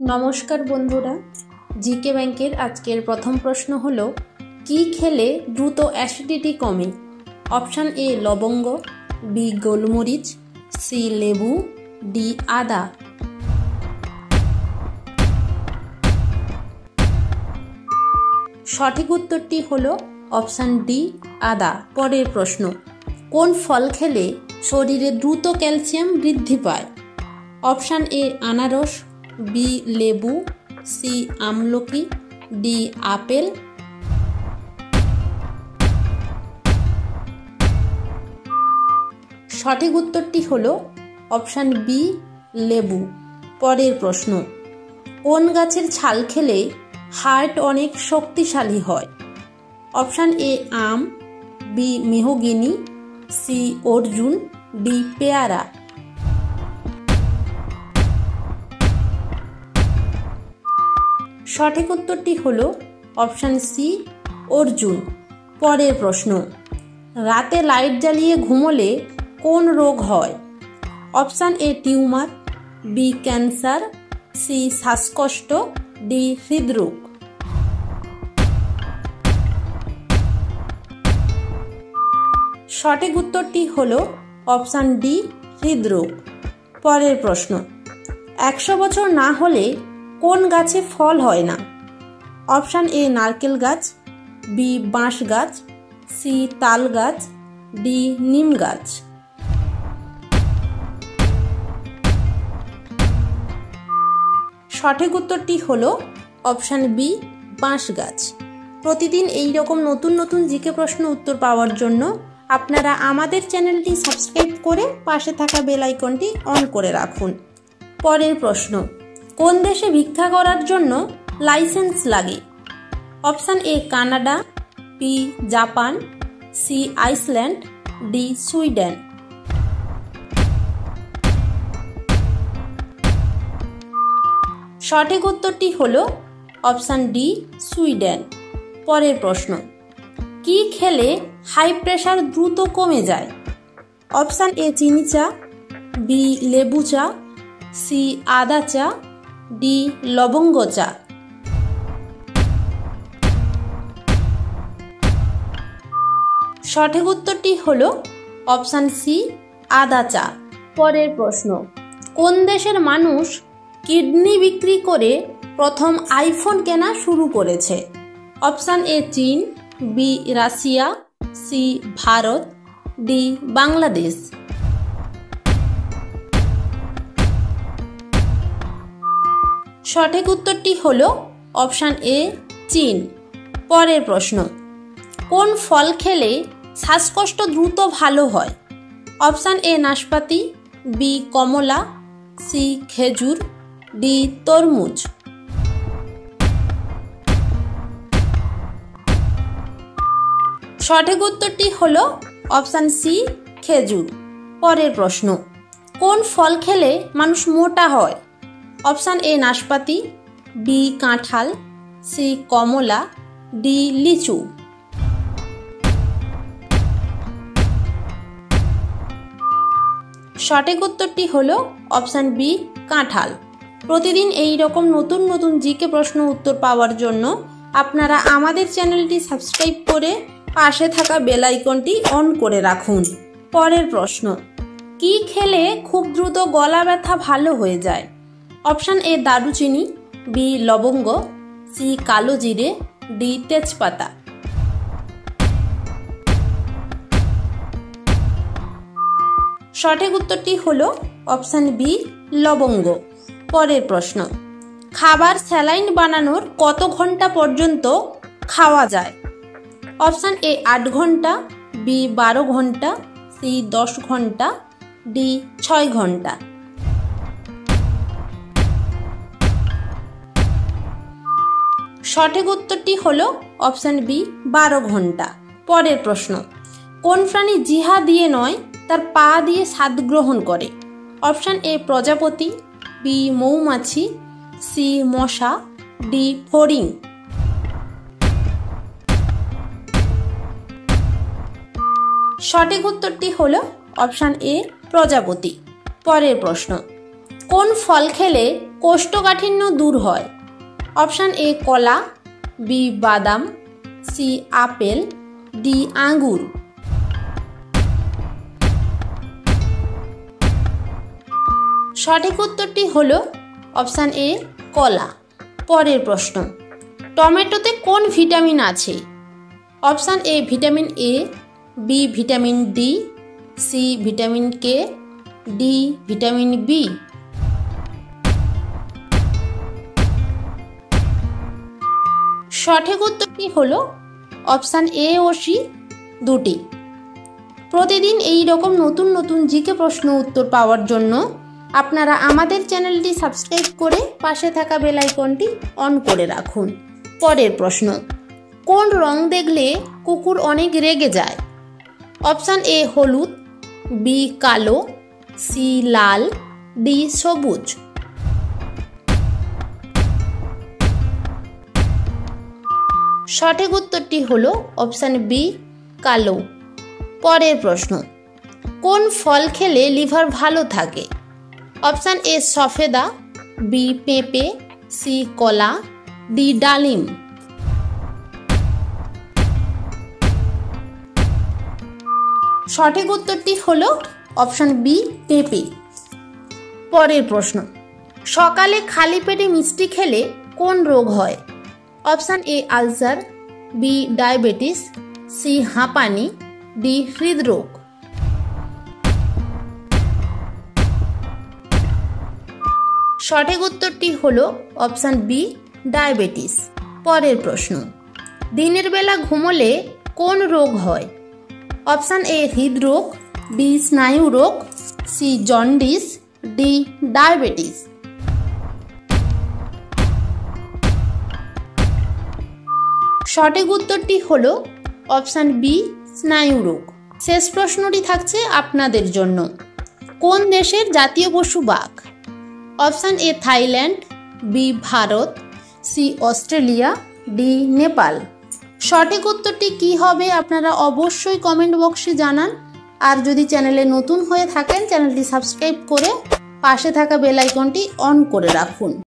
नमस्कार बंधुरा जीके बैंकेर आजकेर प्रथम प्रश्न हलो कि खेले द्रुत অ্যাসিডিটি कमे। ऑप्शन ए लवंग, बी गोलमरिच, सी लेबू, डी आदा। सठिक उत्तरटी हलो ऑप्शन डी आदा। परेर प्रश्न कोन फल खेले शरीरे द्रुत क्यालसियाम बृद्धि पाय। ऑप्शन ए आनारस, बी लेबू, सी আমলকি, डी আপেল। সঠিক উত্তরটি হলো অপশন বি লেবু। পরের প্রশ্ন কোন গাছের ছাল খেলে হার্ট অনেক শক্তিশালী হয়। অপশন এ আম, বি মেহগিনি, সি অর্জুন, ডি পেয়ারা। সঠিক উত্তরটি হলো অপশন সি অর্জুন। পরের প্রশ্ন রাতে লাইট জ্বালিয়ে ঘুমোলে কোন রোগ হয়। Option A tumour, B cancer, C শ্বাসকষ্ট, ডি হৃদরোগ। সঠিক উত্তরটি হলো অপশন ডি হৃদরোগ। পরের প্রশ্ন 100 বছর না হলে কোন গাছে ফল হয় না। অপশন এ নারকেল গাছ, বি বাঁশ গাছ, সি তাল গাছ, ডি নিম গাছ। সঠিক উত্তরটি হলো অপশন বি বাঁশ গাছ। প্রতিদিন এই রকম নতুন নতুন জিকে প্রশ্ন উত্তর পাওয়ার জন্য আপনারা আমাদের চ্যানেলটি সাবস্ক্রাইব করে পাশে থাকা বেল আইকনটি অন করে রাখুন। পরের প্রশ্ন কোন দেশে ভিক্ষা করার জন্য লাইসেন্স লাগে। Option A Canada, B Japan, C Iceland, D Sweden. সঠিক উত্তরটি হলো অপশন ডি সুইডেন। পরের প্রশ্ন কি খেলে হাই প্রেশার দ্রুত কমে যায়। অপশন এ চিনি চা, বি লেবু চা, সি আদা চা, ডি লবঙ্গ চা। সঠিক উত্তরটি হলো অপশন সি আদা চা। পরের প্রশ্ন কোন দেশের মানুষ কিডনি বিক্রি করে প্রথম আইফোন কেনা শুরু করেছে। অপশন এ চীন, B Russia, C Bharat, D Bangladesh. সঠিক উত্তরটি হলো অপশন এ চীন। পরের প্রশ্ন কোন ফল খেলে শ্বাসকষ্ট দ্রুত ভালো হয়। অপশন এ নাশপাতি, বি কমলা, সি খেজুর, ডি তরমুজ। সঠিক উত্তরটি হলো অপশন সি খেজুর। পরের প্রশ্ন কোন ফল খেলে মানুষ মোটা হয়। অপশন এ নাশপাতি, বি কাঁঠাল, সি কমলা, ডি লিচু। সঠিক উত্তরটি হলো অপশন বি কাঁঠাল। প্রতিদিন এই রকম নতুন নতুন জিকে প্রশ্ন উত্তর পাওয়ার জন্য আপনারা আমাদের চ্যানেলটি সাবস্ক্রাইব করে পাশে থাকা বেল আইকনটি অন করে রাখুন। পরের প্রশ্ন কি খেলে খুব দ্রুত গলা ব্যথা ভালো হয়ে যায়। অপশন এ দারুচিনি, বি লবঙ্গ, সি কালো জিরে, ডি তেজপাতা। সঠিক উত্তরটি হলো অপশন বি লবঙ্গ। পরের প্রশ্ন খাবার স্যালাইন বানানোর কত ঘন্টা পর্যন্ত খাওয়া যায়। অপশন এ 8 ঘন্টা, বি 12 ঘন্টা, সি 10 ঘন্টা, ডি 6 ঘন্টা। সঠিক উত্তরটি হলো অপশন বি 12 ঘন্টা। পরের প্রশ্ন কোন প্রাণী জিহ্বা দিয়ে নয় তার পা দিয়ে স্বাদ গ্রহণ করে। অপশন এ প্রজাপতি, বি মৌমাছি, সি মশা, ডি ফড়িং। সঠিক উত্তরটি হলো অপশন এ প্রজাপতি। পরের প্রশ্ন কোন ফল খেলে কোষ্ঠকাঠিন্য দূর হয়? অপশান এ কলা, বি বাদাম, সি আপেল, ডি আঙ্গুর। সঠিক উত্তরটি হলো অপশান এ কলা। পরের প্রশ্ন, টমেটোতে কোন ভিটামিন আছে? Option A vitamin A, B vitamin D, C vitamin K, D vitamin B. সঠিক উত্তরটি হলো অপশান এ ও সি দুটি। প্রতিদিন এই রকম নতুন নতুন জিকে প্রশ্ন উত্তর পাওয়ার জন্য আপনারা আমাদের চ্যানেলটি সাবস্ক্রাইব করে পাশে থাকা বেল আইকনটি অন করে রাখুন। পরের প্রশ্ন, কোন রং দেখলে কুকুর অনেক রেগে যায়? অপশান এ হলুদ, বি কালো, সি লাল, ডি সবুজ। সঠিক উত্তরটি হলো অপশান বি কালো। পরের প্রশ্ন, কোন ফল খেলে লিভার ভালো থাকে? অপশান এ সফেদা, বি পেঁপে, সি কলা, ডি ডালিম। সঠিক উত্তরটি হলো অপশান বি পেঁপে। পরের প্রশ্ন, সকালে খালি পেটে মিষ্টি খেলে কোন রোগ হয়? Option A ulcer, B diabetes, C হাঁপানি, ডি হৃদরোগ। সঠিক উত্তরটি হলো অপশান বি ডায়াবেটিস। পরের প্রশ্ন, দিনের বেলা ঘুমোলে কোন রোগ হয়? অপশান এ হৃদরোগ, বি স্নায়ু রোগ, সি জন্ডিস, ডি ডায়াবেটিস। সঠিক উত্তরটি হলো অপশান বি স্নায়ু রোগ। শেষ প্রশ্নটি থাকছে আপনাদের জন্য, কোন দেশের জাতীয় পশু বাঘ? Option A Thailand, B Bharat, C Australia, D Nepal. সঠিক উত্তরটি কি হবে আপনারা অবশ্যই কমেন্ট বক্সে জানান। আর যদি চ্যানেলে নতুন হয়ে থাকেন চ্যানেলটি সাবস্ক্রাইব করে পাশে থাকা বেল আইকনটি অন করে রাখুন।